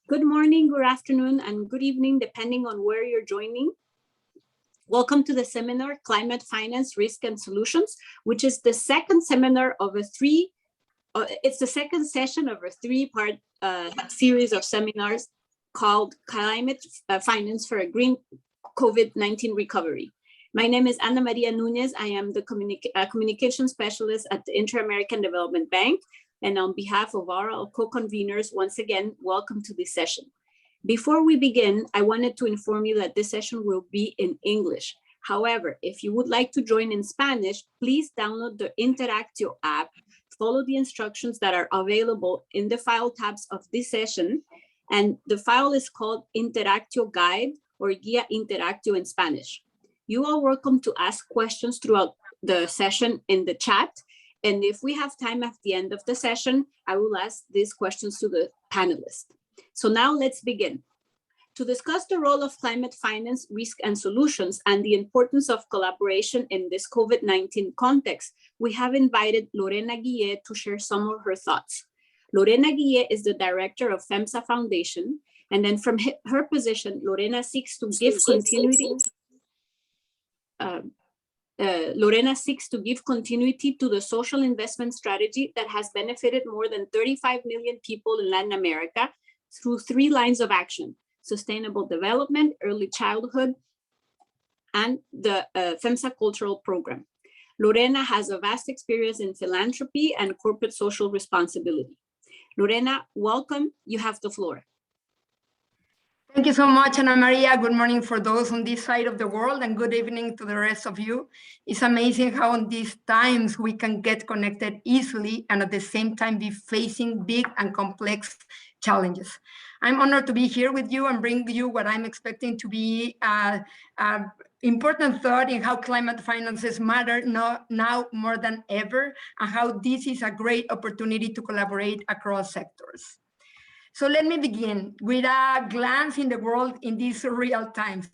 Good morning, good afternoon, and good evening, depending on where you're joining. Welcome to the seminar, Climate Finance, Risk and Solutions, which is the second seminar of it's the second session of a three-part series of seminars called Climate Finance for a Green COVID-19 Recovery. My name is Ana Maria Núñez. I am the communication specialist at the Inter-American Development Bank. And on behalf of our co-conveners, once again, welcome to this session. Before we begin, I wanted to inform you that this session will be in English. However, if you would like to join in Spanish, please download the Interactio app, follow the instructions that are available in the file tabs of this session, and the file is called Interactio Guide or Guía Interactio in Spanish. You are welcome to ask questions throughout the session in the chat. And if we have time at the end of the session, I will ask these questions to the panelists. So now let's begin. To discuss the role of climate finance, risk and solutions, and the importance of collaboration in this COVID-19 context, we have invited Lorena Guillet to share some of her thoughts. Lorena Guillet is the director of FeMSA Foundation, and then from her position, Lorena seeks to give continuity. Lorena seeks to give continuity to the social investment strategy that has benefited more than 35 million people in Latin America through 3 lines of action: sustainable development, early childhood, and the FeMSA cultural program. Lorena has a vast experience in philanthropy and corporate social responsibility. Lorena, welcome. You have the floor. Thank you so much, Ana Maria. Good morning for those on this side of the world, and good evening to the rest of you. It's amazing how in these times we can get connected easily and at the same time be facing big and complex challenges. I'm honored to be here with you and bring you what I'm expecting to be an important thought in how climate finances matter now more than ever, and how this is a great opportunity to collaborate across sectors. So let me begin with a glance in the world in these real times.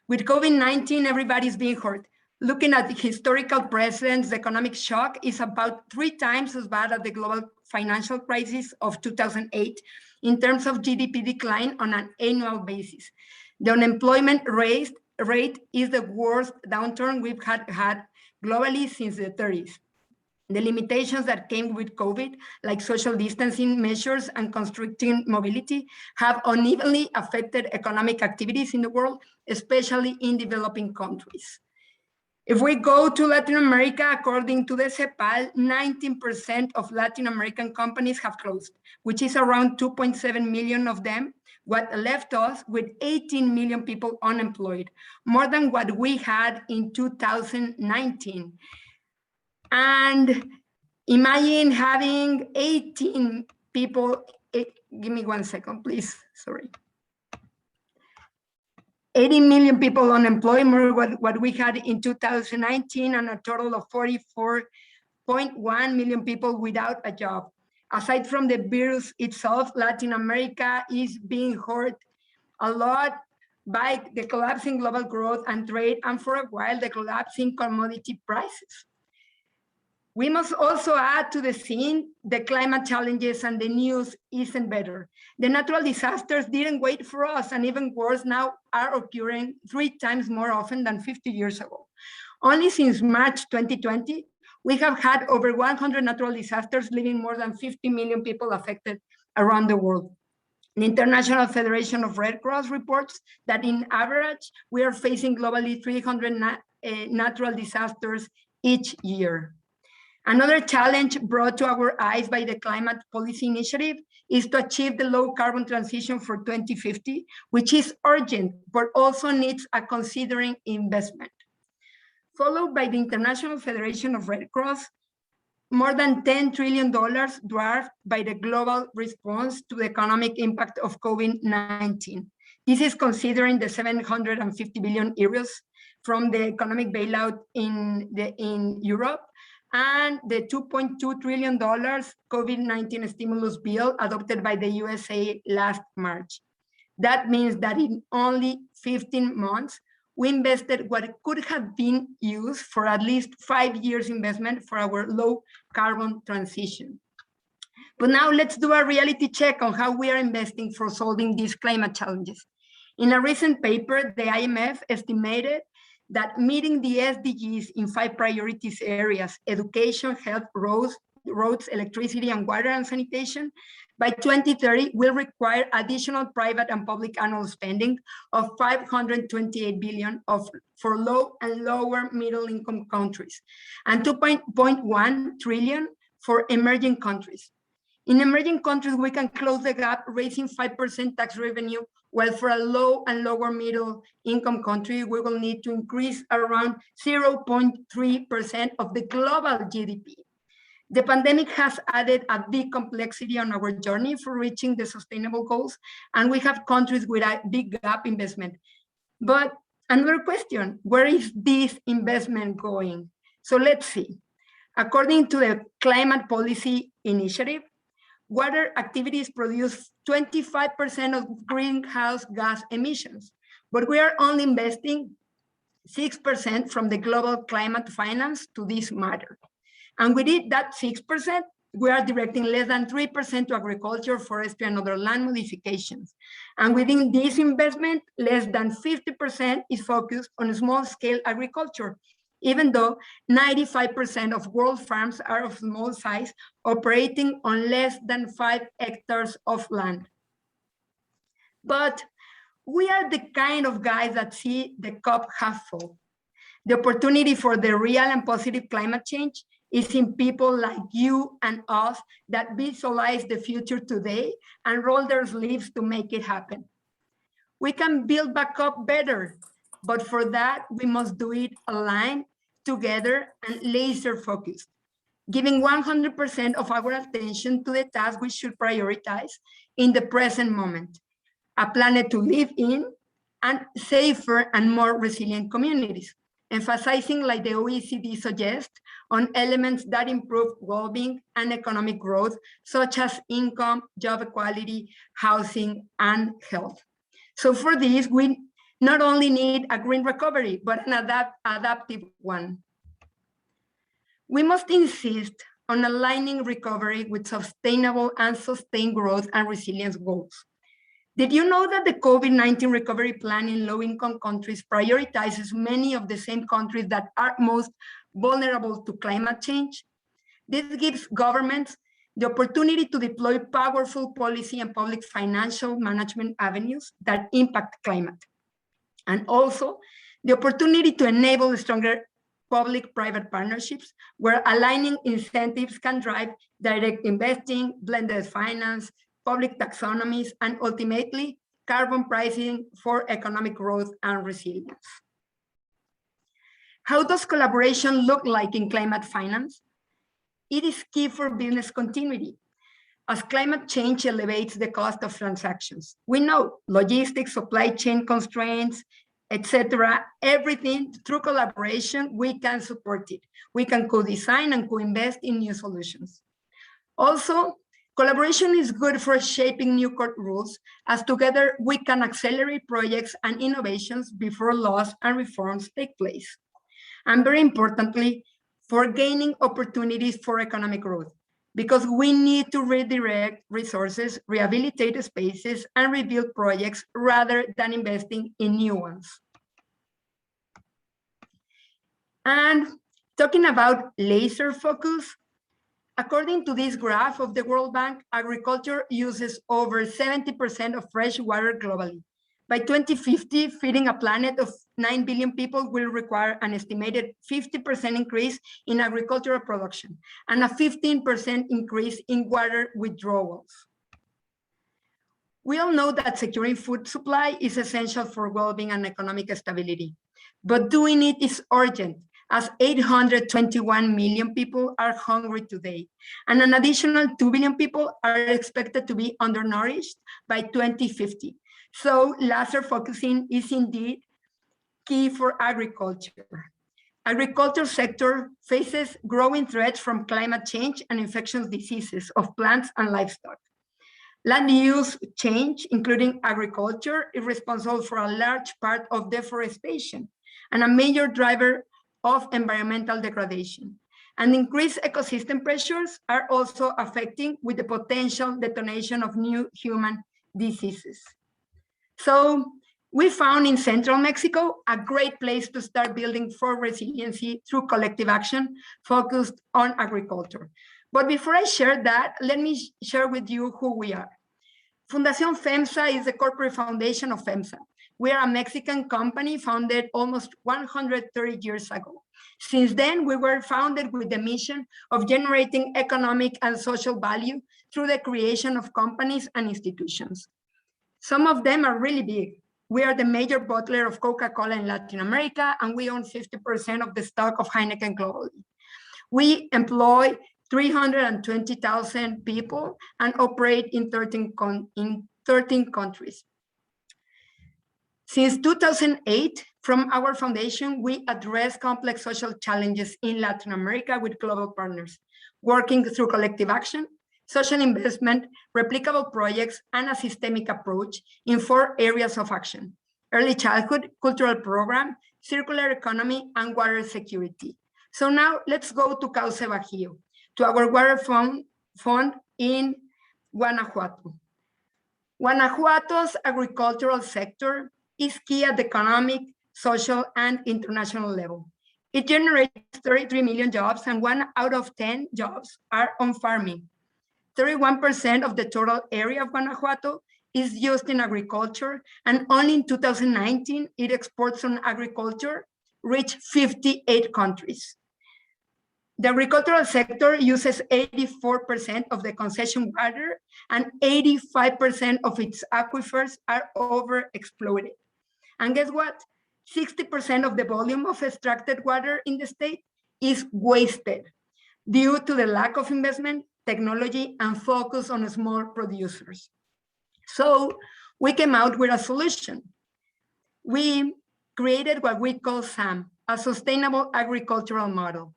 With COVID-19, everybody's being hurt. Looking at the historical precedents, the economic shock is about 3 times as bad as the global financial crisis of 2008 in terms of GDP decline on an annual basis. The unemployment rate is the worst downturn we've had globally since the 30s. The limitations that came with COVID, like social distancing measures and constricting mobility, have unevenly affected economic activities in the world, especially in developing countries. If we go to Latin America, according to the CEPAL, 19% of Latin American companies have closed, which is around 2.7 million of them, what left us with 18 million people unemployed, more than what we had in 2019. And imagine having 18 people, give me 1 second, please, sorry. 80 million people unemployed, more what we had in 2019, and a total of 44.1 million people without a job. Aside from the virus itself, Latin America is being hurt a lot by the collapsing global growth and trade, and for a while, the collapsing commodity prices. We must also add to the scene the climate challenges, and the news isn't better. The natural disasters didn't wait for us, and even worse now are occurring 3 times more often than 50 years ago. Only since March 2020, we have had over 100 natural disasters, leaving more than 50 million people affected around the world. The International Federation of Red Cross reports that in average, we are facing globally 300 natural disasters each year. Another challenge brought to our eyes by the Climate Policy Initiative is to achieve the low carbon transition for 2050, which is urgent, but also needs a considering investment. Followed by the International Federation of Red Cross, more than $10 trillion dwarfed by the global response to the economic impact of COVID-19. This is considering the 750 billion euros from the economic bailout in Europe, and the $2.2 trillion COVID-19 stimulus bill adopted by the USA last March. That means that in only 15 months, we invested what could have been used for at least 5 years investment for our low carbon transition. But now let's do a reality check on how we are investing for solving these climate challenges. In a recent paper, the IMF estimated that meeting the SDGs in 5 priorities areas, education, health, roads, electricity, and water and sanitation, by 2030 will require additional private and public annual spending of 528 billion for low and lower middle income countries, and 2.1 trillion for emerging countries. In emerging countries, we can close the gap, raising 5% tax revenue, while for a low and lower middle income country, we will need to increase around 0.3% of the global GDP. The pandemic has added a big complexity on our journey for reaching the sustainable goals, and we have countries with a big gap investment. But another question, where is this investment going? So let's see. According to the Climate Policy Initiative, water activities produce 25% of greenhouse gas emissions, but we are only investing 6% from the global climate finance to this matter. And within that 6%, we are directing less than 3% to agriculture, forestry, and other land modifications. And within this investment, less than 50% is focused on small-scale agriculture, even though 95% of world farms are of small size, operating on less than 5 hectares of land. But we are the kind of guys that see the cup half full. The opportunity for the real and positive climate change is in people like you and us that visualize the future today and roll their sleeves to make it happen. We can build back up better, but for that, we must do it aligned, together, and laser focused, giving 100% of our attention to the tasks we should prioritize in the present moment: a planet to live in, and safer and more resilient communities, emphasizing, like the OECD suggests, on elements that improve well-being and economic growth, such as income, job equality, housing, and health. So for this, we not only need a green recovery, but an adaptive one. We must insist on aligning recovery with sustainable and sustained growth and resilience goals. Did you know that the COVID-19 recovery plan in low-income countries prioritizes many of the same countries that are most vulnerable to climate change? This gives governments the opportunity to deploy powerful policy and public financial management avenues that impact climate, and also the opportunity to enable stronger public-private partnerships where aligning incentives can drive direct investing, blended finance, public taxonomies, and ultimately carbon pricing for economic growth and resilience. How does collaboration look like in climate finance? It is key for business continuity, as climate change elevates the cost of transactions. We know logistics, supply chain constraints, etc. Everything through collaboration, we can support it. We can co-design and co-invest in new solutions. Also, collaboration is good for shaping new court rules, as together we can accelerate projects and innovations before laws and reforms take place. And very importantly, for gaining opportunities for economic growth, because we need to redirect resources, rehabilitate spaces, and rebuild projects rather than investing in new ones. And talking about laser focus, according to this graph of the World Bank, agriculture uses over 70% of fresh water globally. By 2050, feeding a planet of 9 billion people will require an estimated 50% increase in agricultural production and a 15% increase in water withdrawals. We all know that securing food supply is essential for well-being and economic stability, but doing it is urgent, as 821 million people are hungry today, and an additional 2 billion people are expected to be undernourished by 2050. So laser focusing is indeed key for agriculture. Agriculture sector faces growing threats from climate change and infectious diseases of plants and livestock. Land use change, including agriculture, is responsible for a large part of deforestation and a major driver of environmental degradation. And increased ecosystem pressures are also affecting with the potential detonation of new human diseases. So we found in central Mexico a great place to start building for resiliency through collective action focused on agriculture. But before I share that, let me share with you who we are. Fundacion FeMSA is the corporate foundation of FeMSA. We are a Mexican company founded almost 130 years ago. Since then, we were founded with the mission of generating economic and social value through the creation of companies and institutions. Some of them are really big. We are the major bottler of Coca-Cola in Latin America, and we own 50% of the stock of Heineken globally. We employ 320,000 people and operate in 13 countries. Since 2008, from our foundation, we address complex social challenges in Latin America with global partners, working through collective action, social investment, replicable projects, and a systemic approach in 4 areas of action: early childhood, cultural program, circular economy, and water security. So now let's go to Cauce Bajío, to our water fund in Guanajuato. Guanajuato's agricultural sector is key at the economic, social, and international level. It generates 33 million jobs, and 1 out of 10 jobs are on farming. 31% of the total area of Guanajuato is used in agriculture, and only in 2019, its exports on agriculture reached 58 countries. The agricultural sector uses 84% of the concession water, and 85% of its aquifers are overexploited. And guess what? 60% of the volume of extracted water in the state is wasted due to the lack of investment, technology, and focus on small producers. So we came out with a solution. We created what we call SAM, a sustainable agricultural model.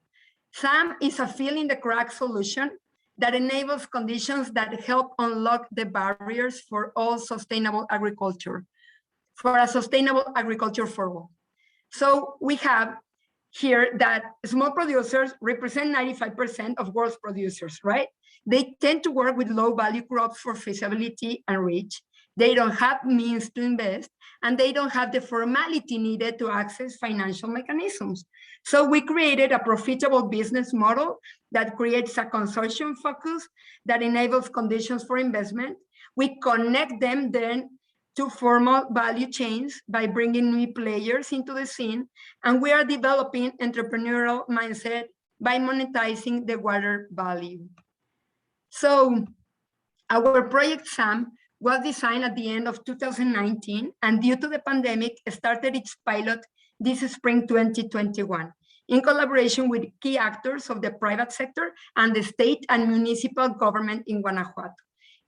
SAM is a fill-in-the-crack solution that enables conditions that help unlock the barriers for all sustainable agriculture, for a sustainable agriculture for all. So we have here that small producers represent 95% of world's producers, right? They tend to work with low-value crops for feasibility and reach. They don't have means to invest, and they don't have the formality needed to access financial mechanisms. So we created a profitable business model that creates a consortium focus that enables conditions for investment. We connect them then to formal value chains by bringing new players into the scene, and we are developing entrepreneurial mindset by monetizing the water value. So our project SAM was designed at the end of 2019, and due to the pandemic, started its pilot this spring 2021, in collaboration with key actors of the private sector and the state and municipal government in Guanajuato.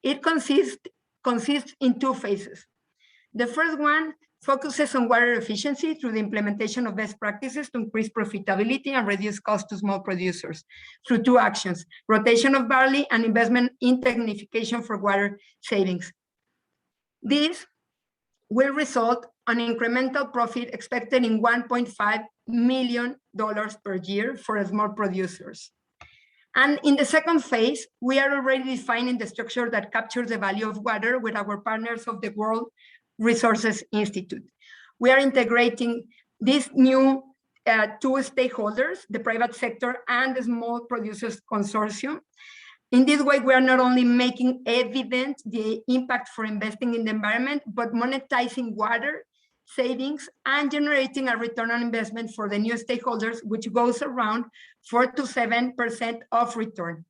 It consists in 2 phases. The first one focuses on water efficiency through the implementation of best practices to increase profitability and reduce costs to small producers through 2 actions: rotation of barley and investment in technification for water savings. This will result on incremental profit expected in $1.5 million per year for small producers. And in the second phase, we are already defining the structure that captures the value of water with our partners of the World Resources Institute. We are integrating these new 2 stakeholders, the private sector and the small producers consortium. In this way, we are not only making evident the impact for investing in the environment, but monetizing water savings and generating a return on investment for the new stakeholders, which goes around 4 to 7% of return.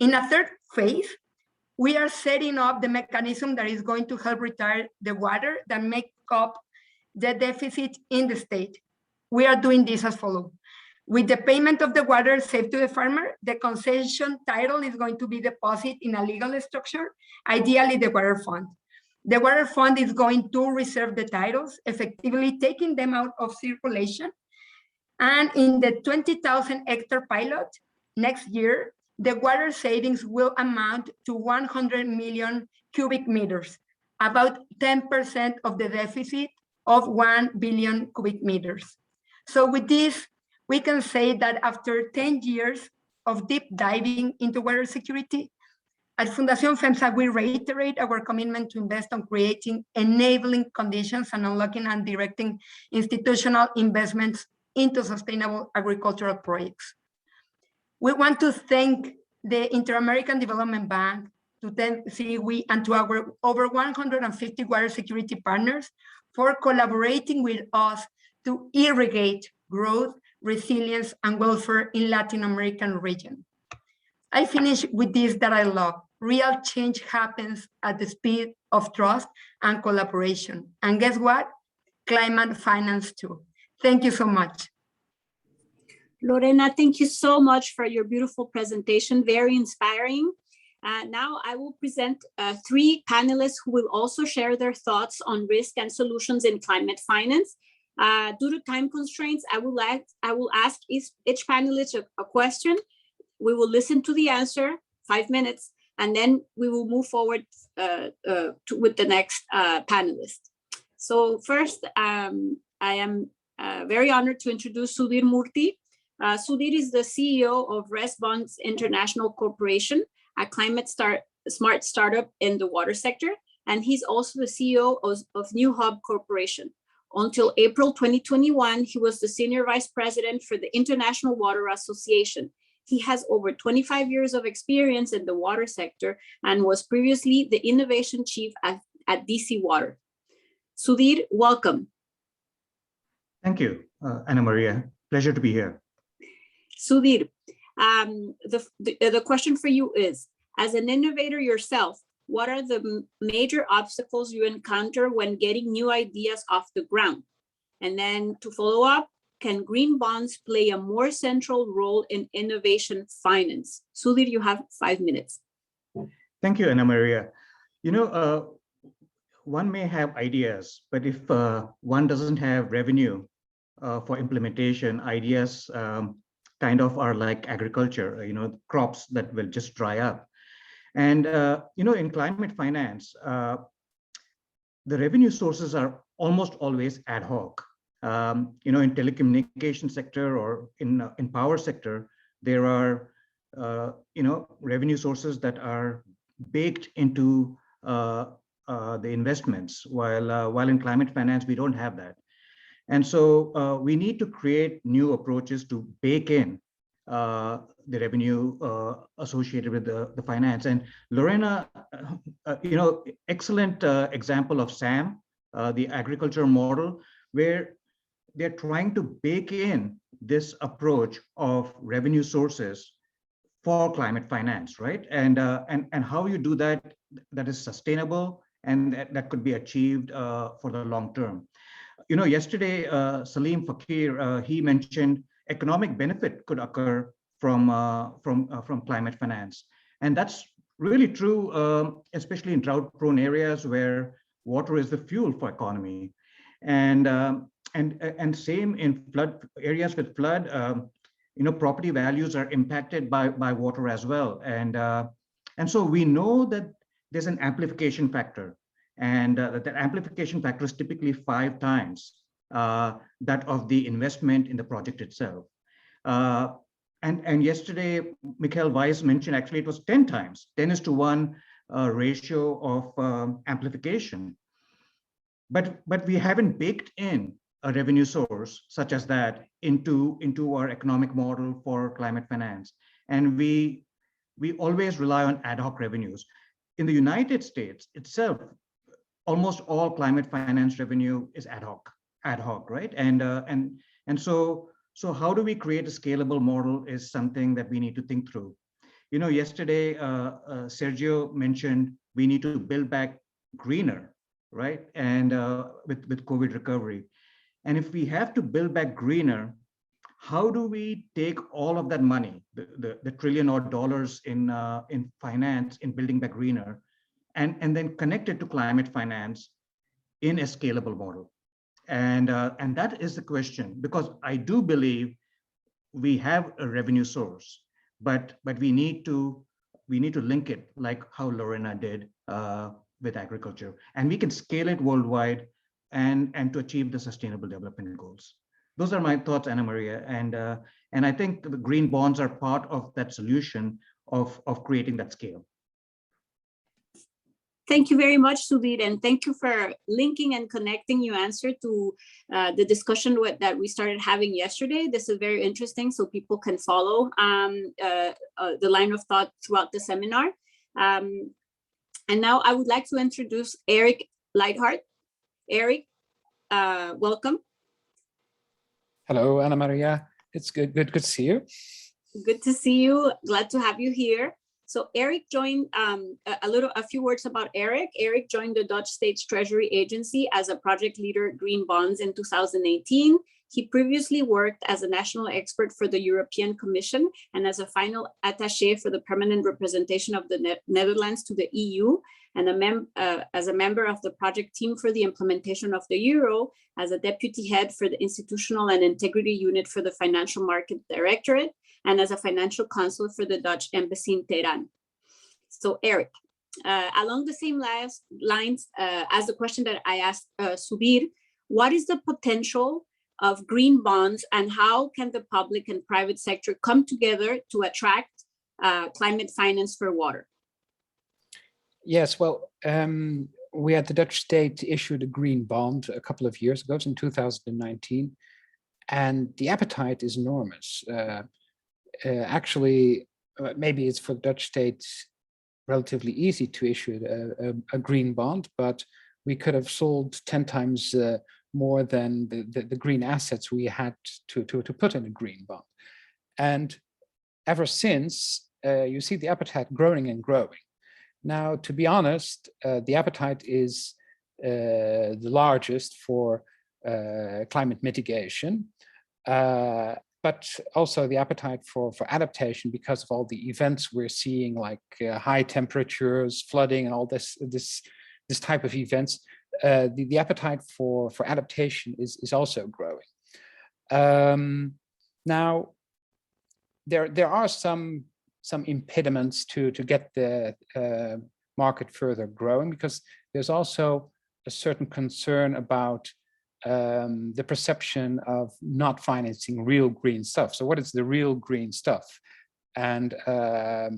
In a third phase, we are setting up the mechanism that is going to help retire the water that make up the deficit in the state. We are doing this as follows. With the payment of the water saved to the farmer, the concession title is going to be deposited in a legal structure, ideally the water fund. The water fund is going to reserve the titles, effectively taking them out of circulation. And in the 20,000 hectare pilot next year, the water savings will amount to 100 million cubic meters, about 10% of the deficit of 1 billion cubic meters. So with this, we can say that after 10 years of deep diving into water security, at Fundacion FeMSA, we reiterate our commitment to invest on creating enabling conditions and unlocking and directing institutional investments into sustainable agricultural projects. We want to thank the Inter-American Development Bank, to thank SIWI, and to our over 150 water security partners for collaborating with us to irrigate growth, resilience, and welfare in Latin American region. I finish with this that I love. Real change happens at the speed of trust and collaboration. And guess what? Climate finance too. Thank you so much. Lorena, thank you so much for your beautiful presentation, very inspiring. Now I will present three panelists who will also share their thoughts on risk and solutions in climate finance. Due to time constraints, I will ask each panelist a question. We will listen to the answer, 5 minutes, and then we will move forward with the next panelist. So first, I am very honored to introduce Sudhir Murthy. Sudhir is the CEO of Response International Corporation, a climate smart startup in the water sector, and he's also the CEO of New Hub Corporation. Until April 2021, he was the Senior Vice President for the International Water Association. He has over 25 years of experience in the water sector and was previously the Innovation Chief at DC Water. Sudhir, welcome. Thank you, Ana Maria. Pleasure to be here. Sudhir, the question for you is, as an innovator yourself, what are the major obstacles you encounter when getting new ideas off the ground? And then to follow up, can green bonds play a more central role in innovation finance? Sudhir, you have 5 minutes. Thank you, Ana Maria. You know, one may have ideas, but if one doesn't have revenue for implementation, ideas kind of are like agriculture, crops that will just dry up. And, in climate finance, the revenue sources are almost always ad hoc. In telecommunication sector or in power sector, there are, revenue sources that are baked into the investments, while in climate finance, we don't have that. And so we need to create new approaches to bake in the revenue associated with the finance. And Lorena, excellent example of SAM, the agriculture model, where they're trying to bake in this approach of revenue sources for climate finance, right? And how you do that is sustainable and that could be achieved for the long term. Yesterday, Salim Fakir, he mentioned economic benefit could occur from climate finance. And that's really true, especially in drought-prone areas where water is the fuel for economy. And same in flood areas with flood, property values are impacted by water as well. And so we know that there's an amplification factor, and that amplification factor is typically 5 times that of the investment in the project itself. And yesterday, Michael Weiss mentioned actually it was 10 times, 10:1 ratio of amplification. But we haven't baked in a revenue source such as that into our economic model for climate finance. And we always rely on ad hoc revenues. In the United States itself, almost all climate finance revenue is ad hoc, right? And so how do we create a scalable model is something that we need to think through. Yesterday, Sergio mentioned we need to build back greener, right? And with COVID recovery. And if we have to build back greener, how do we take all of that money, the $1 trillion in finance, in building back greener, and then connect it to climate finance in a scalable model? And that is the question, because I do believe we have a revenue source, but we need to link it like how Lorena did with agriculture, and we can scale it worldwide and to achieve the sustainable development goals. those are my thoughts, Ana Maria. And I think the green bonds are part of that solution of creating that scale. Thank you very much, Sudhir, and thank you for linking and connecting your answer to the discussion that we started having yesterday. This is very interesting, so people can follow the line of thought throughout the seminar. And now I would like to introduce Eric Lightheart. Eric, welcome. Hello, Ana Maria. It's good to see you. Good to see you. Glad to have you here. So Eric joined, a few words about Eric. Eric joined the Dutch State's Treasury Agency as a project leader Green Bonds in 2018. He previously worked as a national expert for the European Commission and as a final attaché for the permanent representation of the Netherlands to the EU, and as a member of the project team for the implementation of the euro, as a deputy head for the Institutional and Integrity Unit for the Financial Market Directorate, and as a financial counsel for the Dutch Embassy in Tehran. So Eric, along the same lines as the question that I asked Sudhir, what is the potential of green bonds and how can the public and private sector come together to attract climate finance for water? Yes, well, we at the Dutch state issued a green bond a couple of years ago, it's in 2019, and the appetite is enormous. Actually, maybe it's for the Dutch state relatively easy to issue a green bond, but we could have sold 10 times more than the green assets we had to put in a green bond. And ever since, you see the appetite growing and growing. Now, to be honest, the appetite is the largest for climate mitigation, but also the appetite for adaptation because of all the events we're seeing, like high temperatures, flooding, and all this type of events. The appetite for adaptation is also growing. Now, there are some impediments to get the market further growing, because there's also a certain concern about the perception of not financing real green stuff. So what is the real green stuff? And a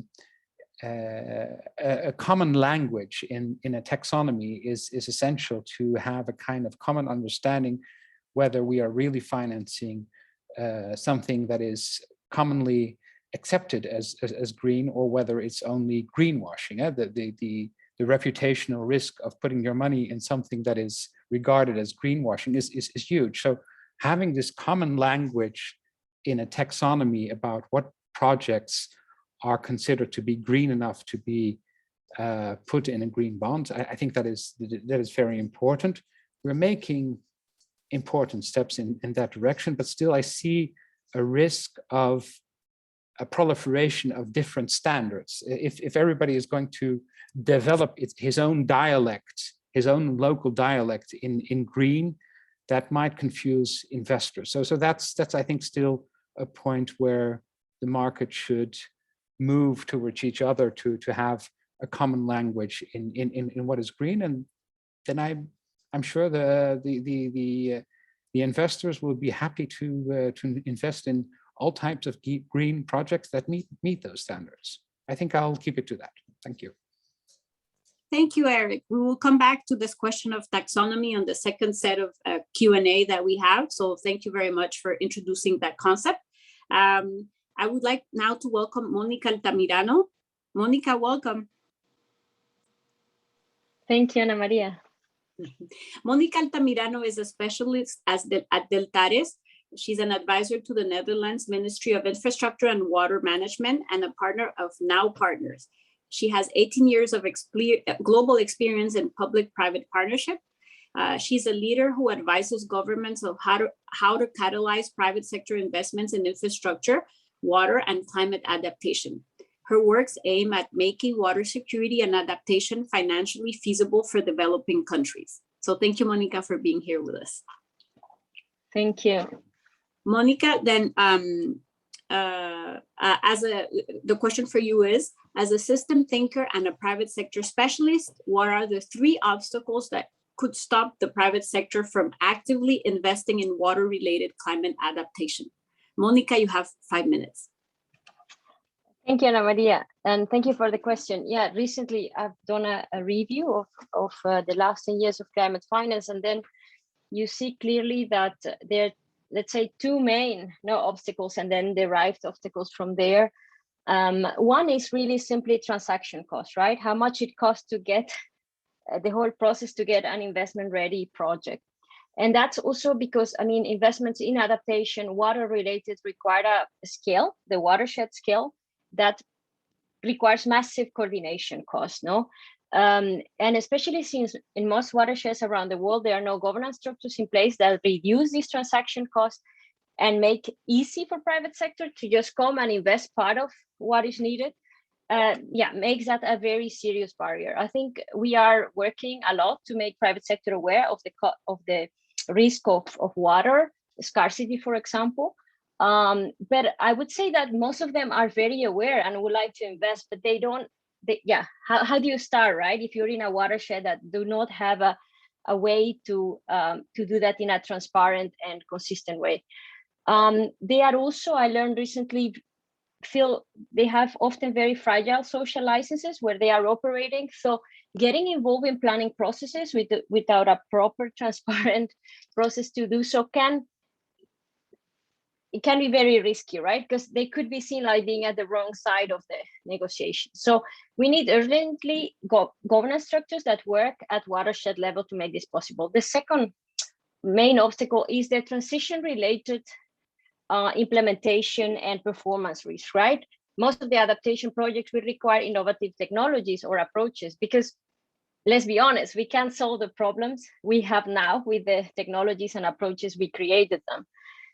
common language in a taxonomy is essential to have a kind of common understanding whether we are really financing something that is commonly accepted as green, or whether it's only greenwashing. The reputational risk of putting your money in something that is regarded as greenwashing is huge. So having this common language in a taxonomy about what projects are considered to be green enough to be put in a green bond, I think that is very important. We're making important steps in that direction, but still I see a risk of a proliferation of different standards. If everybody is going to develop his own dialect, his own local dialect in green, that might confuse investors. So that's I think still a point where the market should move towards each other to have a common language in what is green, and then I'm sure the investors will be happy to invest in all types of green projects that meet those standards. I think I'll keep it to that. Thank you. Thank you, Eric. We will come back to this question of taxonomy on the second set of Q&A that we have. So thank you very much for introducing that concept. I would like now to welcome Monica Tamirano. Monica, welcome. Thank you, Ana Maria. Monica Tamirano is a specialist at Deltares. She's an advisor to the Netherlands Ministry of Infrastructure and Water Management and a partner of Now Partners. She has 18 years of global experience in public-private partnership. She's a leader who advises governments of how to catalyze private sector investments in infrastructure, water, and climate adaptation. Her works aim at making water security and adaptation financially feasible for developing countries. So thank you, Monica, for being here with us. Thank you. Monica, then the question for you is, as a system thinker and a private sector specialist, what are the 3 obstacles that could stop the private sector from actively investing in water-related climate adaptation? Monica, you have 5 minutes. Thank you, Ana Maria, and thank you for the question. Yeah, recently I've done a review of the last 10 years of climate finance, and then you see clearly that there are, let's say, two main obstacles and then derived obstacles from there. One is really simply transaction cost, right? How much it costs to get the whole process to get an investment-ready project. And that's also because, I mean, investments in adaptation, water-related, require a scale, the watershed scale, that requires massive coordination costs, no? And especially since in most watersheds around the world, there are no governance structures in place that reduce these transaction costs and make easy for private sector to just come and invest part of what is needed. Yeah, makes that a very serious barrier. I think we are working a lot to make private sector aware of the risk of water scarcity, for example. But I would say that most of them are very aware and would like to invest, but they don't. How do you start, right? If you're in a watershed that do not have a way to do that in a transparent and consistent way. They are also, I learned recently, feel they have often very fragile social licenses where they are operating. So getting involved in planning processes without a proper transparent process to do so can be very risky, right? Because they could be seen like being at the wrong side of the negotiation. So we need urgently governance structures that work at watershed level to make this possible. The second main obstacle is the transition related implementation and performance risk, right? Most of the adaptation projects will require innovative technologies or approaches because, let's be honest, we can't solve the problems we have now with the technologies and approaches we created them.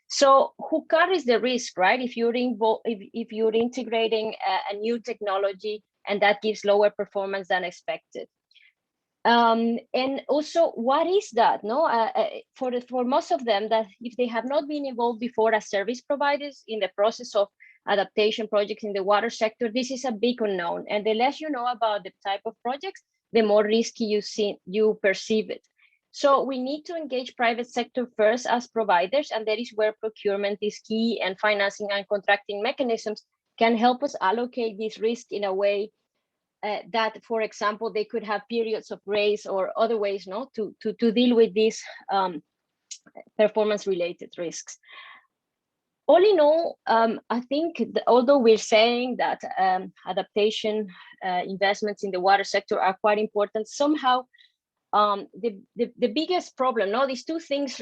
So who carries the risk, right? If you're integrating a new technology and that gives lower performance than expected. And also, what is that? For most of them, that if they have not been involved before as service providers in the process of adaptation projects in the water sector, this is a big unknown. And the less you know about the type of projects, the more risky you perceive it. So we need to engage private sector first as providers, and that is where procurement is key, and financing and contracting mechanisms can help us allocate this risk in a way that, for example, they could have periods of grace or other ways to deal with these performance-related risks. All in all, I think although we're saying that adaptation investments in the water sector are quite important, somehow the biggest problem, these two things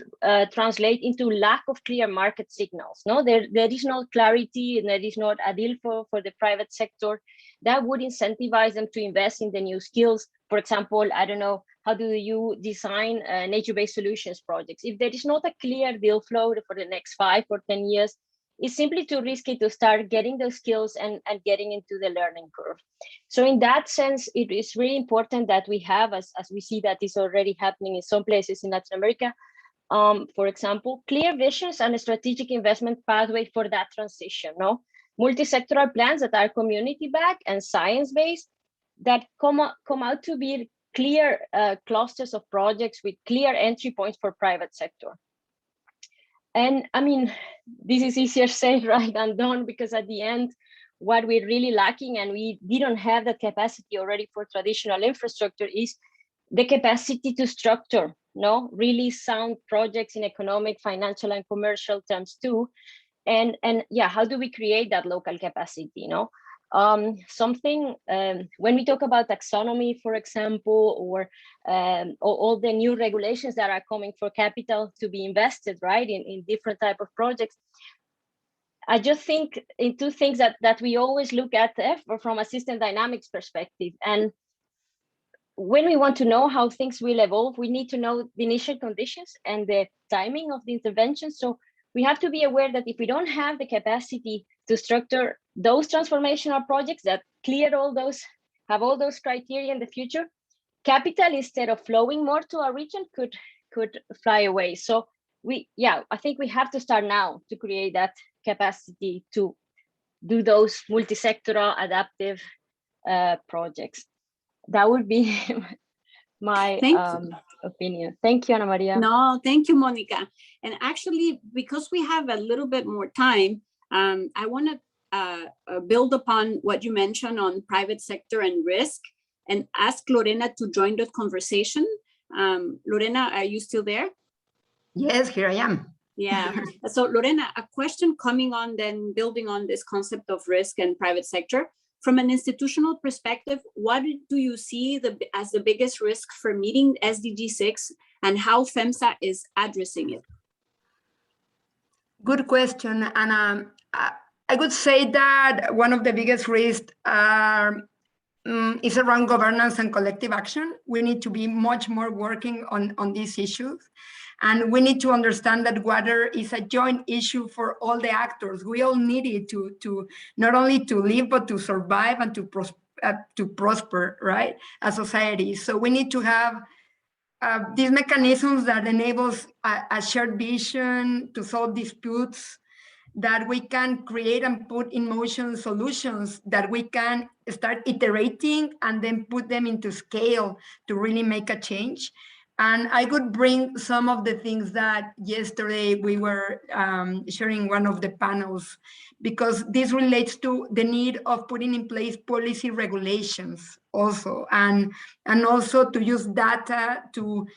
translate into lack of clear market signals. There is no clarity, and there is not a deal for the private sector that would incentivize them to invest in the new skills. For example, I don't know, how do you design nature-based solutions projects? If there is not a clear deal flow for the next 5 or 10 years, it's simply too risky to start getting those skills and getting into the learning curve. So in that sense, it is really important that we have, as we see that is already happening in some places in Latin America, for example, clear visions and a strategic investment pathway for that transition. Multi-sectoral plans that are community-backed and science-based, that come out to be clear clusters of projects with clear entry points for private sector. And I mean, this is easier said right than done, because at the end, what we're really lacking, and we didn't have that capacity already for traditional infrastructure, is the capacity to structure really sound projects in economic, financial, and commercial terms too. And yeah, how do we create that local capacity? When we talk about taxonomy, for example, or all the new regulations that are coming for capital to be invested, right, in different type of projects, I just think in two things that we always look at from a system dynamics perspective. And when we want to know how things will evolve, we need to know the initial conditions and the timing of the intervention. So we have to be aware that if we don't have the capacity to structure those transformational projects that have all those criteria in the future, capital, instead of flowing more to our region, could fly away. So I think we have to start now to create that capacity to do those multi-sectoral adaptive projects. That would be my Thank you. opinion. Thank you, Ana Maria. No, thank you, Monica. And actually, because we have a little bit more time, I want to build upon what you mentioned on private sector and risk and ask Lorena to join the conversation. Lorena, are you still there? Yes, here I am. Yeah. So Lorena, a question coming on then building on this concept of risk and private sector. From an institutional perspective, what do you see as the biggest risk for meeting SDG 6 and how FeMSA is addressing it? Good question. And I would say that one of the biggest risks is around governance and collective action. We need to be much more working on these issues. And we need to understand that water is a joint issue for all the actors. We all need it to not only to live, but to survive and to prosper, right, as society. So we need to have these mechanisms that enables a shared vision to solve disputes, that we can create and put in motion solutions that we can start iterating and then put them into scale to really make a change. And I could bring some of the things that yesterday we were sharing one of the panels, because this relates to the need of putting in place policy regulations also, and also to use data to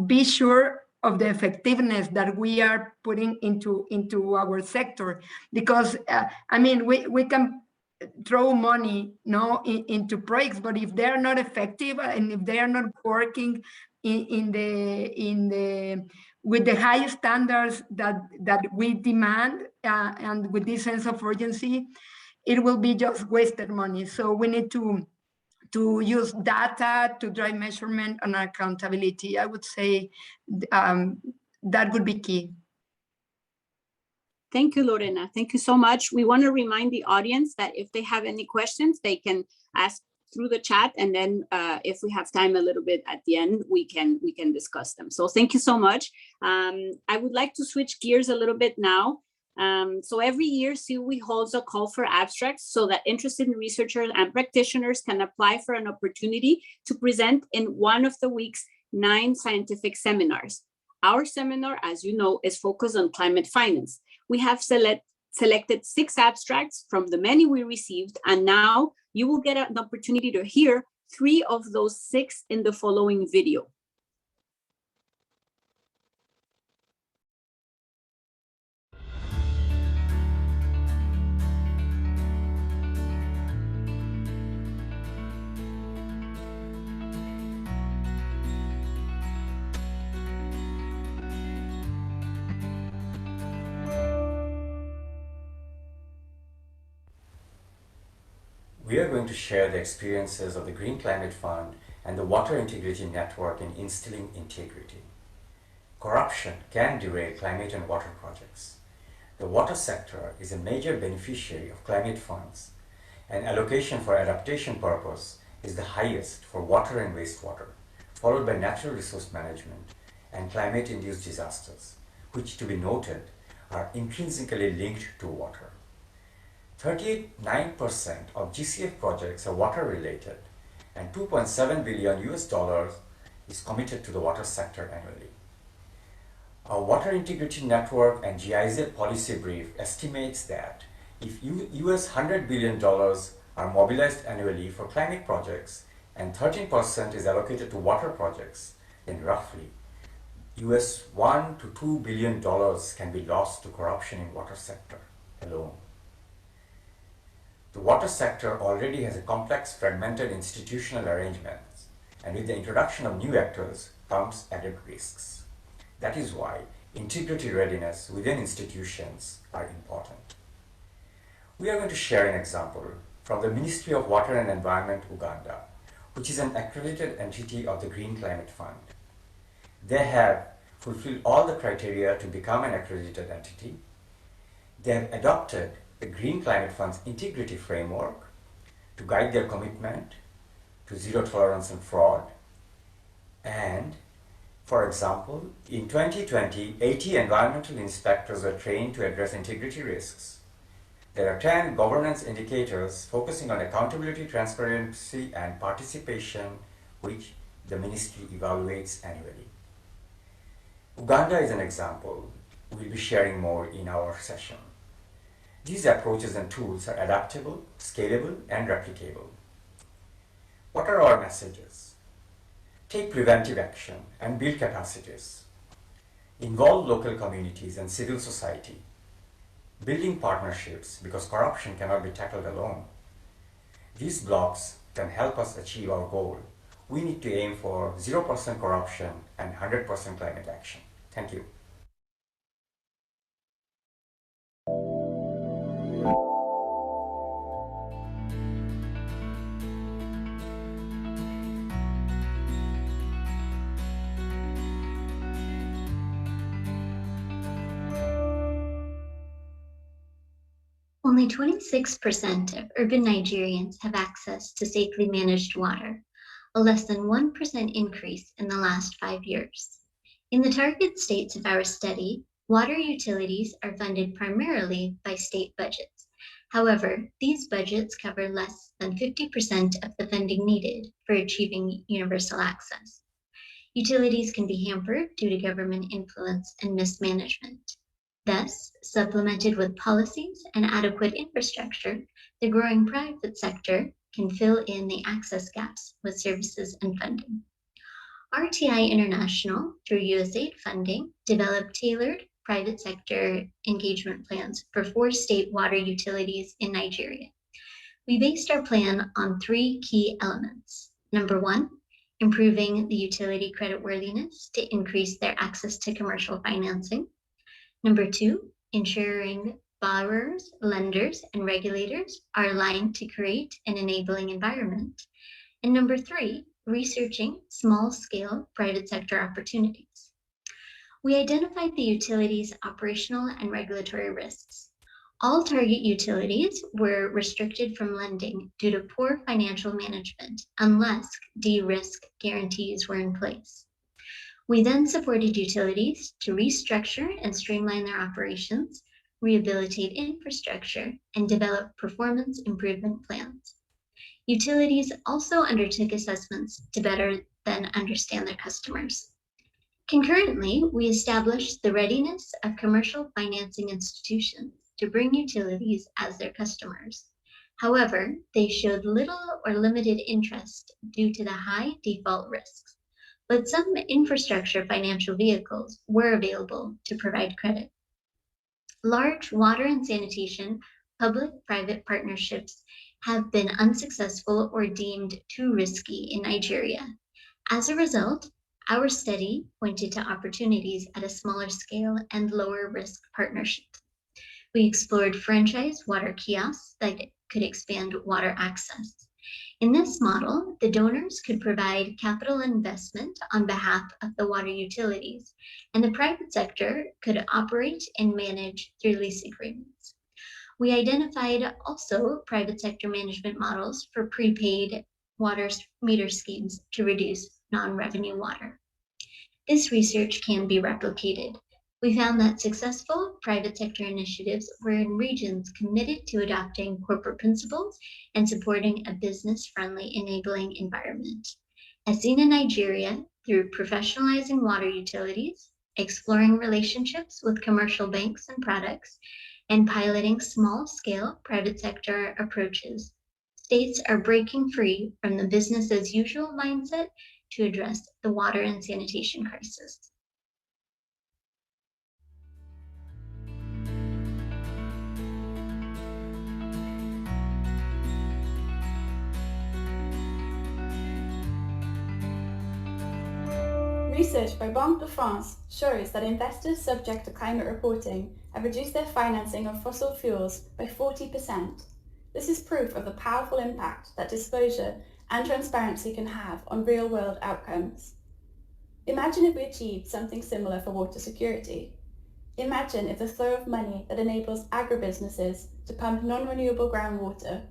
be sure of the effectiveness that we are putting into our sector. Because I mean, we can throw money into projects, but if they are not effective and if they are not working with the highest standards that we demand and with this sense of urgency, it will be just wasted money. So we need to use data to drive measurement and accountability. I would say that would be key. Thank you, Lorena. Thank you so much. We want to remind the audience that if they have any questions, they can ask through the chat, and then if we have time a little bit at the end, we can discuss them. So thank you so much. I would like to switch gears a little bit now. So every year, SIWI holds a call for abstracts so that interested researchers and practitioners can apply for an opportunity to present in one of the week's 9 scientific seminars. Our seminar, as you know, is focused on climate finance. We have selected 6 abstracts from the many we received, and now you will get an opportunity to hear 3 of those 6 in the following video. We are going to share the experiences of the Green Climate Fund and the Water Integrity Network in instilling integrity. Corruption can derail climate and water projects. The water sector is a major beneficiary of climate funds, and allocation for adaptation purpose is the highest for water and wastewater, followed by natural resource management and climate-induced disasters, which, to be noted, are intrinsically linked to water. 39% of GCF projects are water related, and $2.7 billion is committed to the water sector annually. Our Water Integrity Network and GIZ policy brief estimates that if US $100 billion are mobilized annually for climate projects and 13% is allocated to water projects, then roughly US $1 to $2 billion can be lost to corruption in water sector alone. The water sector already has a complex, fragmented institutional arrangements, and with the introduction of new actors comes added risks. That is why integrity readiness within institutions are important. We are going to share an example from the Ministry of Water and Environment, Uganda, which is an accredited entity of the Green Climate Fund. They have fulfilled all the criteria to become an accredited entity. They have adopted the Green Climate Fund's integrity framework to guide their commitment to zero tolerance and fraud. And, for example, in 2020, 80 environmental inspectors were trained to address integrity risks. There are 10 governance indicators focusing on accountability, transparency, and participation, which the ministry evaluates annually. Uganda is an example. We'll be sharing more in our session. These approaches and tools are adaptable, scalable, and replicable. What are our messages? Take preventive action and build capacities. Involve local communities and civil society. Building partnerships, because corruption cannot be tackled alone. These blocks can help us achieve our goal. We need to aim for 0% corruption and 100% climate action. Thank you. Only 26% of urban Nigerians have access to safely managed water, a less than 1% increase in the last 5 years. In the target states of our study, water utilities are funded primarily by state budgets. However, these budgets cover less than 50% of the funding needed for achieving universal access. Utilities can be hampered due to government influence and mismanagement. Thus, supplemented with policies and adequate infrastructure, the growing private sector can fill in the access gaps with services and funding. RTI International, through USAID funding, developed tailored private sector engagement plans for 4 state water utilities in Nigeria. We based our plan on 3 key elements. Number 1, improving the utility creditworthiness to increase their access to commercial financing. Number 2, ensuring borrowers, lenders, and regulators are aligned to create an enabling environment. And number 3, researching small-scale private sector opportunities. We identified the utilities' operational and regulatory risks. All target utilities were restricted from lending due to poor financial management unless de-risk guarantees were in place. We then supported utilities to restructure and streamline their operations, rehabilitate infrastructure, and develop performance improvement plans. Utilities also undertook assessments to better then understand their customers. Concurrently, we established the readiness of commercial financing institutions to bring utilities as their customers. However, they showed little or limited interest due to the high default risks. But some infrastructure financial vehicles were available to provide credit. Large water and sanitation public-private partnerships have been unsuccessful or deemed too risky in Nigeria. As a result, our study pointed to opportunities at a smaller scale and lower risk partnerships. We explored franchise water kiosks that could expand water access. In this model, the donors could provide capital investment on behalf of the water utilities, and the private sector could operate and manage through lease agreements. We identified also private sector management models for prepaid water meter schemes to reduce non-revenue water. This research can be replicated. We found that successful private sector initiatives were in regions committed to adopting corporate principles and supporting a business-friendly enabling environment. As seen in Nigeria, through professionalizing water utilities, exploring relationships with commercial banks and products, and piloting small-scale private sector approaches, states are breaking free from the business-as-usual mindset to address the water and sanitation crisis. Research by Banque de France shows that investors subject to climate reporting have reduced their financing of fossil fuels by 40%. This is proof of the powerful impact that disclosure and transparency can have on real-world outcomes. Imagine if we achieved something similar for water security. Imagine if the flow of money that enables agribusinesses to pump non-renewable groundwater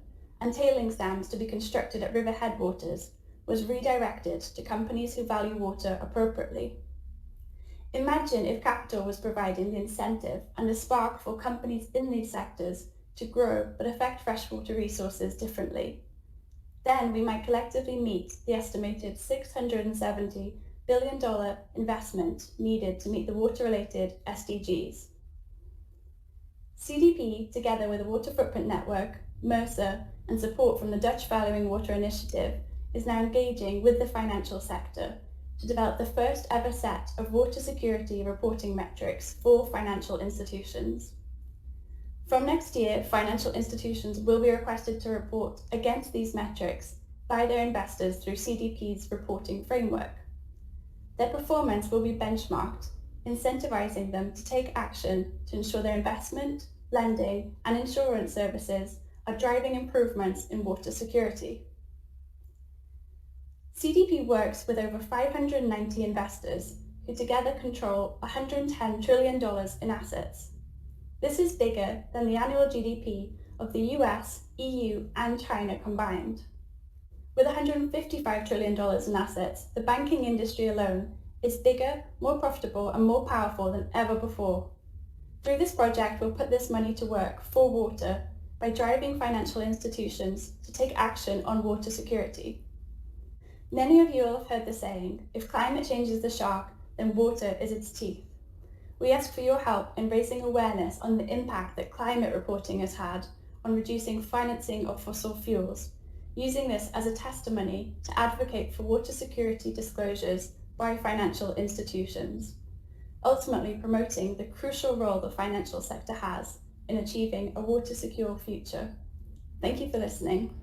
and tailings dams to be constructed at river headwaters was redirected to companies who value water appropriately. Imagine if capital was providing the incentive and the spark for companies in these sectors to grow but affect freshwater resources differently. Then we might collectively meet the estimated $670 billion investment needed to meet the water-related SDGs. CDP, together with the Water Footprint Network, FeMSA, and support from the Dutch Valuing Water Initiative, is now engaging with the financial sector to develop the first ever set of water security reporting metrics for financial institutions. From next year, financial institutions will be requested to report against these metrics by their investors through CDP's reporting framework. Their performance will be benchmarked, incentivizing them to take action to ensure their investment, lending, and insurance services are driving improvements in water security. CDP works with over 590 investors who together control $110 trillion in assets. This is bigger than the annual GDP of the US, EU, and China combined. With $155 trillion in assets, the banking industry alone is bigger, more profitable, and more powerful than ever before. Through this project, we'll put this money to work for water by driving financial institutions to take action on water security. Many of you will have heard the saying, if climate change is the shark, then water is its teeth. We ask for your help in raising awareness on the impact that climate reporting has had on reducing financing of fossil fuels, using this as a testimony to advocate for water security disclosures by financial institutions, ultimately promoting the crucial role the financial sector has in achieving a water secure future. Thank you for listening.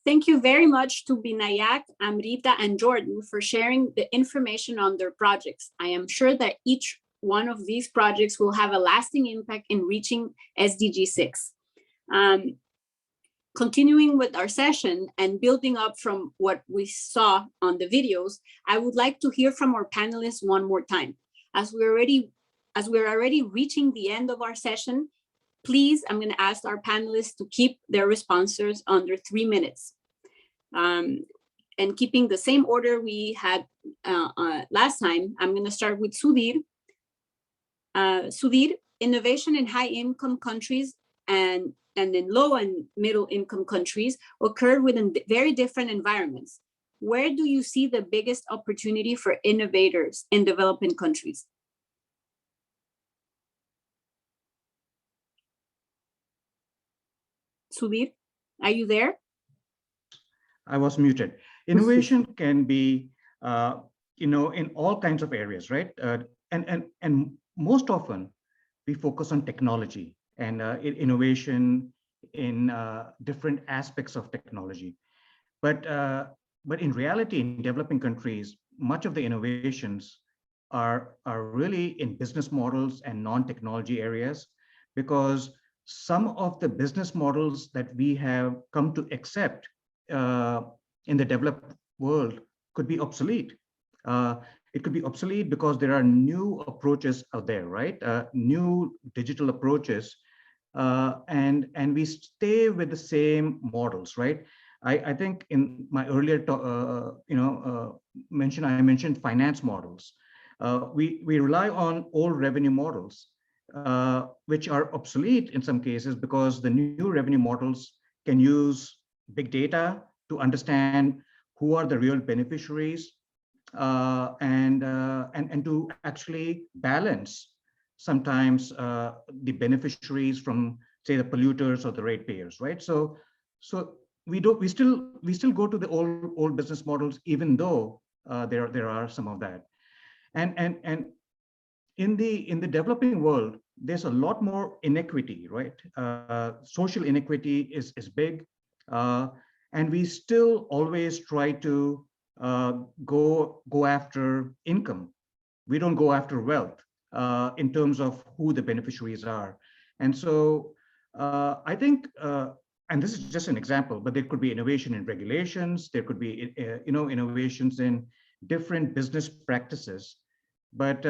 Thank you very much to Binayak, Amrita, and Jordan for sharing the information on their projects. I am sure that each one of these projects will have a lasting impact in reaching SDG 6. Continuing with our session and building up from what we saw on the videos, I would like to hear from our panelists one more time. As we're already reaching the end of our session, please, I'm going to ask our panelists to keep their responses under 3 minutes. And keeping the same order we had last time, I'm going to start with Sudhir. Sudhir, innovation in high-income countries and in low and middle-income countries occurred within very different environments. Where do you see the biggest opportunity for innovators in developing countries? Sudhir, are you there? I was muted. Innovation can be, in all kinds of areas, right? And most often we focus on technology and innovation in different aspects of technology. But in reality, in developing countries, much of the innovations are really in business models and non-technology areas, because some of the business models that we have come to accept in the developed world could be obsolete. It could be obsolete because there are new approaches out there, right? New digital approaches, and we stay with the same models, right? I think in my earlier mention, I mentioned finance models. We rely on old revenue models, which are obsolete in some cases because the new revenue models can use big data to understand who are the real beneficiaries, and to actually balance sometimes the beneficiaries from, say, the polluters or the ratepayers, right? So we still go to the old business models, even though there are some of that, and in the developing world, there's a lot more inequity, right? Social inequity is big, and we still always try to go after income. We don't go after wealth in terms of who the beneficiaries are. And so I think, and this is just an example, but there could be innovation in regulations. There could be innovations in different business practices. But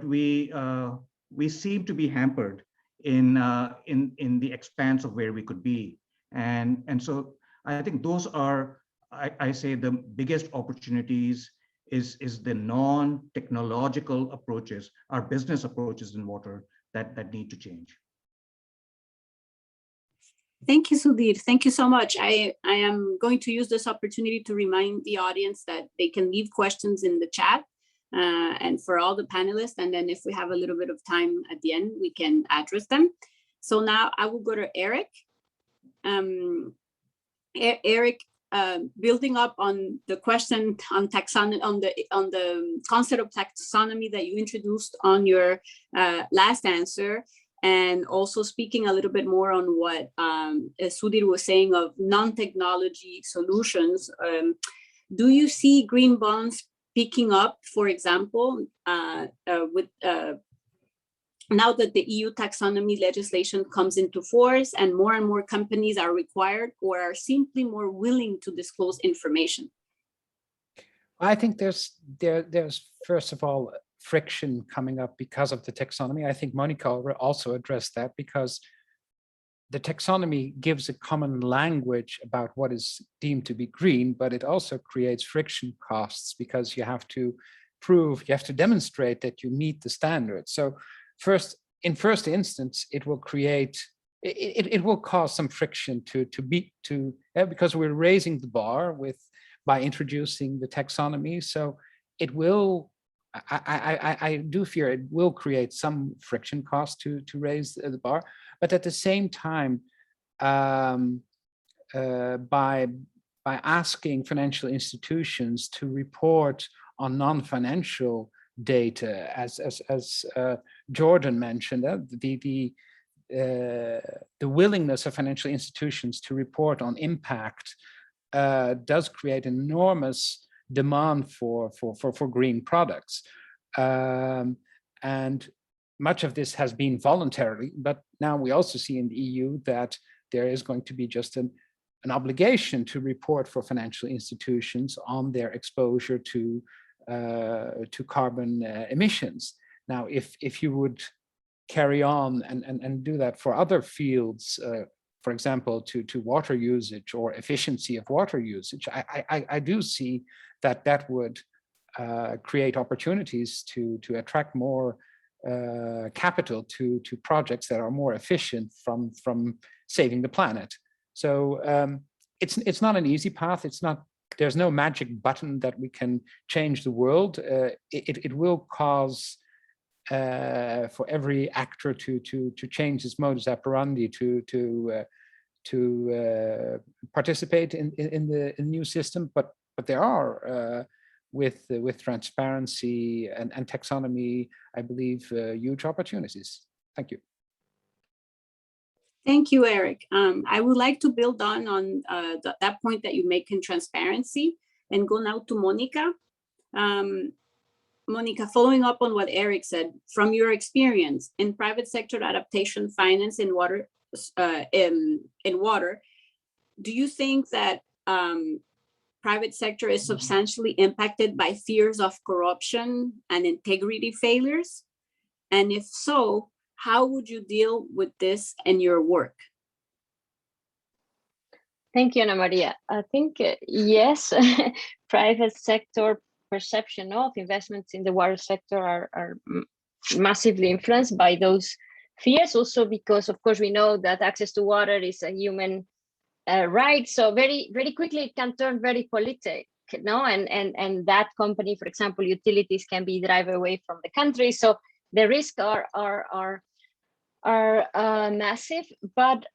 we seem to be hampered in the expanse of where we could be, and so I think those are I say the biggest opportunities is the non-technological approaches, our business approaches in water that need to change. Thank you, Sudhir. Thank you so much. I am going to use this opportunity to remind the audience that they can leave questions in the chat and for all the panelists. And then if we have a little bit of time at the end, we can address them. So now I will go to Eric. Eric, building up on the question on taxonomy, on the concept of taxonomy that you introduced on your last answer, and also speaking a little bit more on what Sudhir was saying of non-technology solutions, do you see green bonds picking up, for example, with now that the EU taxonomy legislation comes into force and more companies are required or are simply more willing to disclose information? I think there's first of all friction coming up because of the taxonomy. I think Monica also addressed that, because the taxonomy gives a common language about what is deemed to be green, but it also creates friction costs because you have to demonstrate that you meet the standards. So in first instance, it will create, it will cause some friction because we're raising the bar by introducing the taxonomy. So it will, I do fear it will create some friction costs to raise the bar, but at the same time, by asking financial institutions to report on non-financial data, as Jordan mentioned, the willingness of financial institutions to report on impact does create enormous demand for green products, and much of this has been voluntary, but now we also see in the EU that there is going to be just an obligation to report for financial institutions on their exposure to carbon emissions. Now, if you would carry on and do that for other fields, for example, to water usage or efficiency of water usage, I do see that would create opportunities to attract more capital to projects that are more efficient from saving the planet. So it's not an easy path. There's no magic button that we can change the world. It will cause for every actor to change its modus operandi to participate in the new system. But there are with transparency and taxonomy, I believe, huge opportunities. Thank you. Thank you, Eric. I would like to build on that point that you make in transparency and go now to Monica. Monica, following up on what Eric said, from your experience in private sector adaptation finance in water, do you think that private sector is substantially impacted by fears of corruption and integrity failures? And if so, how would you deal with this in your work? Thank you, Ana Maria. I think, yes, private sector perception of investments in the water sector are massively influenced by those fears, also because, of course, we know that access to water is a human right. So very, very quickly it can turn very political, no? And that company, for example, utilities can be driven away from the country. So the risks are massive, but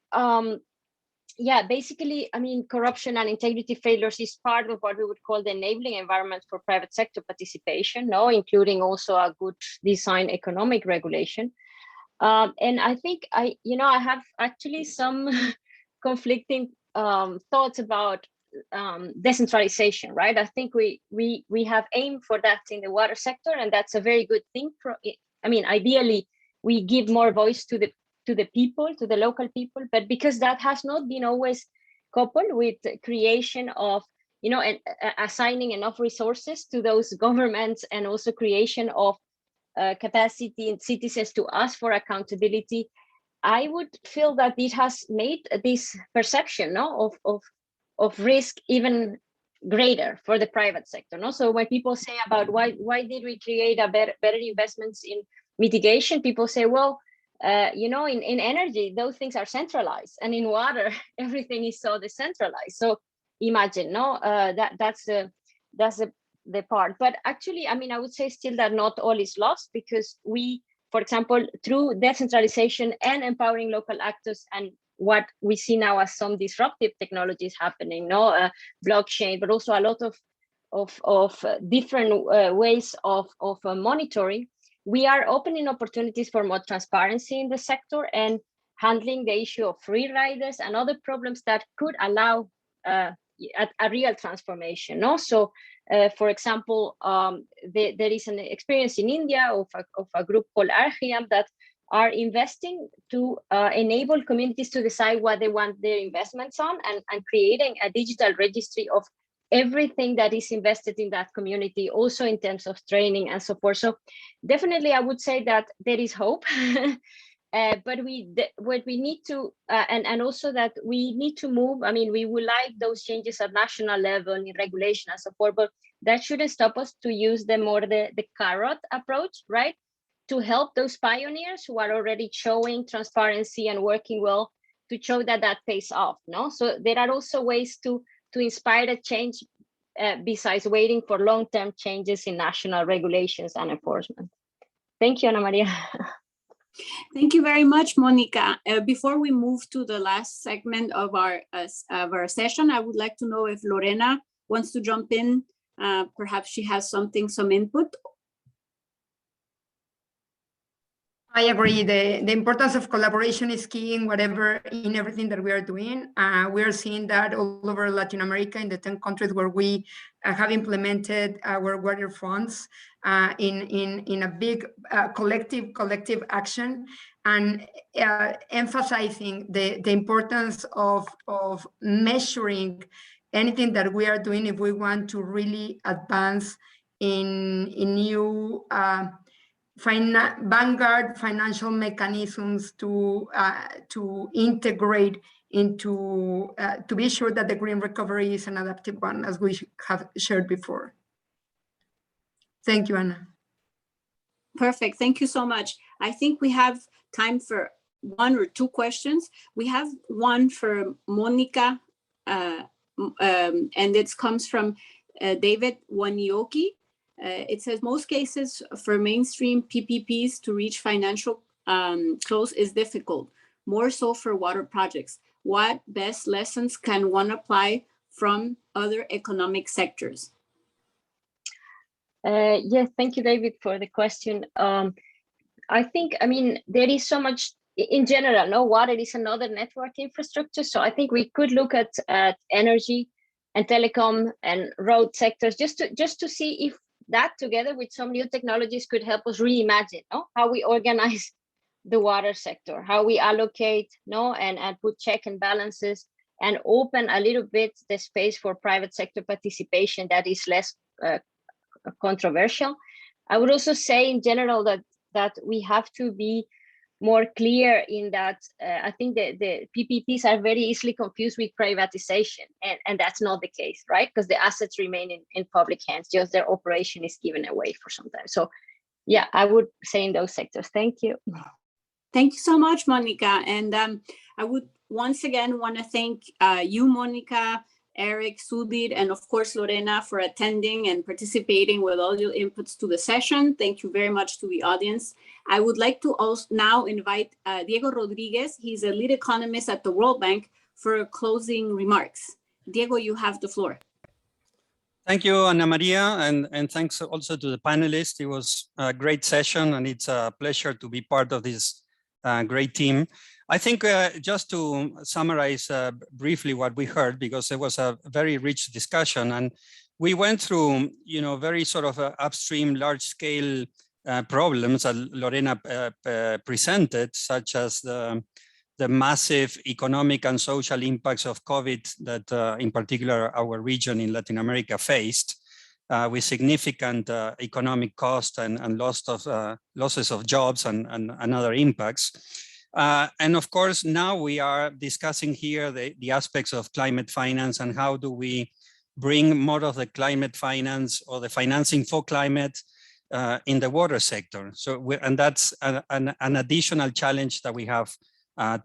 yeah, basically, I mean, corruption and integrity failures is part of what we would call the enabling environment for private sector participation, no, including also a good design economic regulation. And I think I have actually some conflicting thoughts about decentralization, right? I think we have aimed for that in the water sector, and that's a very good thing. I mean, ideally, we give more voice to the people, to the local people, but because that has not been always coupled with creation of, and assigning enough resources to those governments, and also creation of capacity in citizens to ask for accountability, I would feel that it has made this perception of risk even greater for the private sector. No? So when people say about why did we create a better investments in mitigation, people say, well, you know, in energy, those things are centralized, and in water, everything is so decentralized. So imagine, no, that's the part. But actually, I mean, I would say still that not all is lost, because we, for example, through decentralization and empowering local actors, and what we see now as some disruptive technologies happening, no, blockchain, but also a lot of different ways of monitoring, we are opening opportunities for more transparency in the sector and handling the issue of free riders and other problems that could allow a real transformation. No? So, for example, there is an experience in India of a group called Arhiam that are investing to enable communities to decide what they want their investments on, and creating a digital registry of everything that is invested in that community, also in terms of training and support. So definitely I would say that there is hope. But what we need to, and also that we need to move. I mean, we would like those changes at national level in regulation and support, but that shouldn't stop us to use the carrot approach, right? To help those pioneers who are already showing transparency and working well, to show that pays off. No, so there are also ways to inspire a change besides waiting for long-term changes in national regulations and enforcement. Thank you, Ana Maria. Thank you very much, Monica. Before we move to the last segment of our session, I would like to know if Lorena wants to jump in. Perhaps she has some input. I agree. The importance of collaboration is key in everything that we are doing. We are seeing that all over Latin America, in the 10 countries where we have implemented our water funds in a big collective action, and emphasizing the importance of measuring anything that we are doing if we want to really advance in new vanguard financial mechanisms to integrate into to be sure that the green recovery is an adaptive one, as we have shared before. Thank you, Ana. Perfect. Thank you so much. I think we have time for one or two questions. We have one for Monica, and it comes from David Wanioki. It says, most cases for mainstream PPPs to reach financial close is difficult, more so for water projects. What best lessons can one apply from other economic sectors? Yes, thank you, David, for the question. I think, I mean, there is so much in general. No, water is another network infrastructure. So I think we could look at energy and telecom and road sectors just to see if that, together with some new technologies, could help us reimagine how we organize the water sector, how we allocate, and put check and balances, and open a little bit the space for private sector participation that is less controversial. I would also say in general that we have to be more clear in that I think the PPPs are very easily confused with privatization, and that's not the case, right? Because the assets remain in public hands, just their operation is given away for some time. So yeah, I would say in those sectors. Thank you. Thank you so much, Monica. And I would once again want to thank you, Monica, Eric, Sudhir, and of course, Lorena, for attending and participating with all your inputs to the session. Thank you very much to the audience. I would like to also now invite Diego Rodriguez. He's a lead economist at the World Bank for closing remarks. Diego, you have the floor. Thank you, Ana Maria, and thanks also to the panelists. It was a great session, and it's a pleasure to be part of this great team. I think just to summarize briefly what we heard, because it was a very rich discussion, and we went through, very sort of upstream, large-scale problems that Lorena presented, such as the massive economic and social impacts of COVID that, in particular, our region in Latin America faced, with significant economic cost and losses of jobs and other impacts. And of course, now we are discussing here the aspects of climate finance and how do we bring more of the climate finance or the financing for climate in the water sector. So, and that's an additional challenge that we have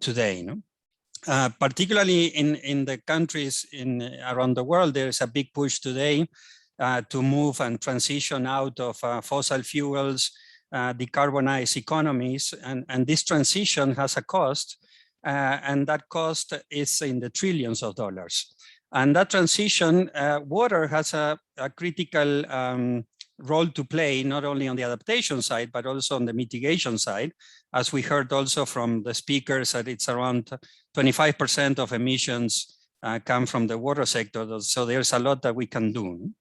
today. No? Particularly in the countries around the world, there is a big push today to move and transition out of fossil fuels, decarbonize economies, and this transition has a cost, and that cost is in the trillions of dollars. And that transition, water has a critical role to play, not only on the adaptation side, but also on the mitigation side. As we heard also from the speakers, that it's around 25% of emissions come from the water sector. So there's a lot that we can do.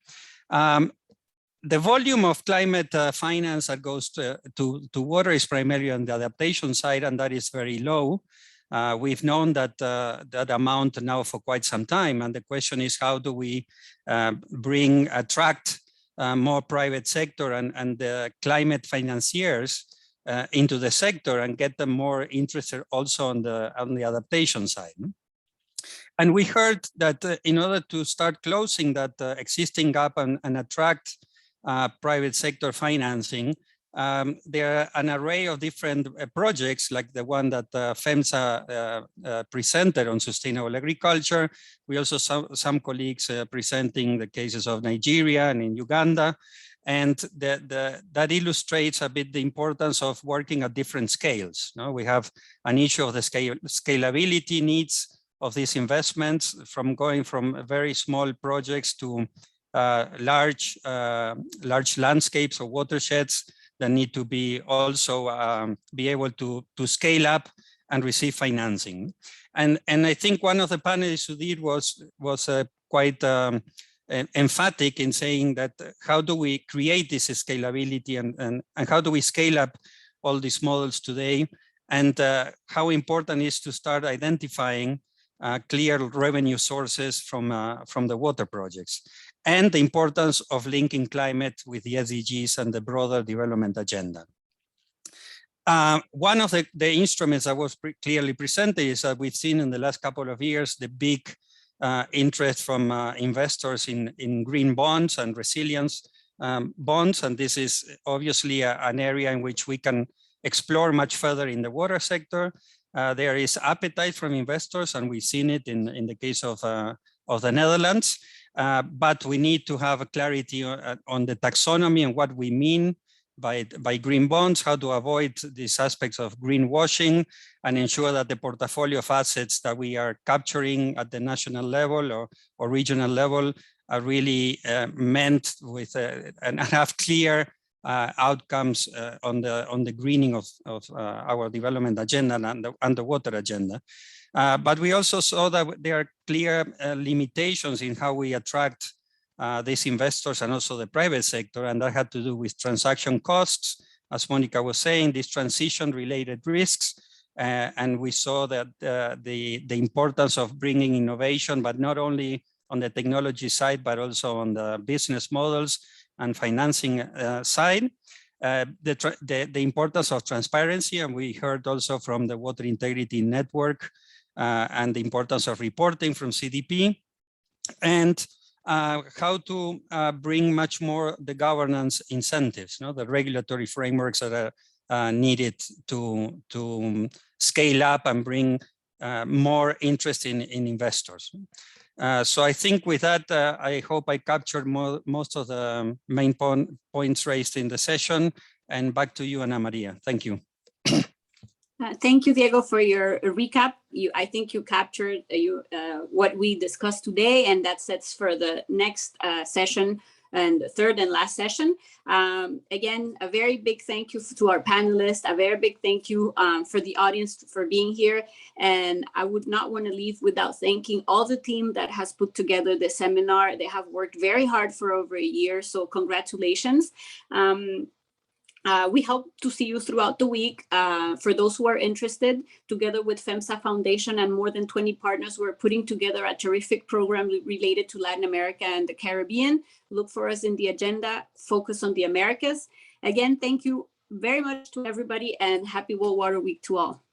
The volume of climate finance that goes to water is primarily on the adaptation side, and that is very low. We've known that that amount now for quite some time, and the question is, how do we attract more private sector and the climate financiers into the sector and get them more interested also on the adaptation side. And we heard that in order to start closing that existing gap and attract private sector financing, there are an array of different projects like the one that FeMSA presented on sustainable agriculture. We also saw some colleagues presenting the cases of Nigeria and in Uganda. And that illustrates a bit the importance of working at different scales. No? We have an issue of the scalability needs of these investments, from going from very small projects to large landscapes or watersheds that need to be also be able to scale up and receive financing. And I think one of the panelists who did was quite emphatic in saying that how do we create this scalability and how do we scale up all these models today, and how important it is to start identifying clear revenue sources from the water projects, and the importance of linking climate with the SDGs and the broader development agenda. One of the instruments that was clearly presented is that we've seen in the last couple of years the big interest from investors in green bonds and resilience bonds, and this is obviously an area in which we can explore much further in the water sector. There is appetite from investors, and we've seen it in the case of the Netherlands. But we need to have a clarity on the taxonomy and what we mean by green bonds, how to avoid these aspects of greenwashing, and ensure that the portfolio of assets that we are capturing at the national level or regional level are really meant with and have clear outcomes on the greening of our development agenda and the water agenda. But we also saw that there are clear limitations in how we attract these investors and also the private sector, and that had to do with transaction costs, as Monica was saying, these transition-related risks, and we saw that the importance of bringing innovation, but not only on the technology side, but also on the business models and financing side. The importance of transparency, and we heard also from the Water Integrity Network and the importance of reporting from CDP, and how to bring much more the governance incentives, the regulatory frameworks that are needed to scale up and bring more interest in investors. So I think with that, I hope I captured most of the main points raised in the session. And back to you, Ana Maria. Thank you. Thank you, Diego, for your recap. I think you captured what we discussed today, and that sets for the next session and the third and last session. Again, a very big thank you to our panelists, a very big thank you for the audience for being here. And I would not want to leave without thanking all the team that has put together the seminar. They have worked very hard for over a year, so congratulations. We hope to see you throughout the week. For those who are interested, together with FeMSA Foundation and more than 20 partners, we're putting together a terrific program related to Latin America and the Caribbean. Look for us in the agenda, focus on the Americas. Again, thank you very much to everybody, and happy World Water Week to all.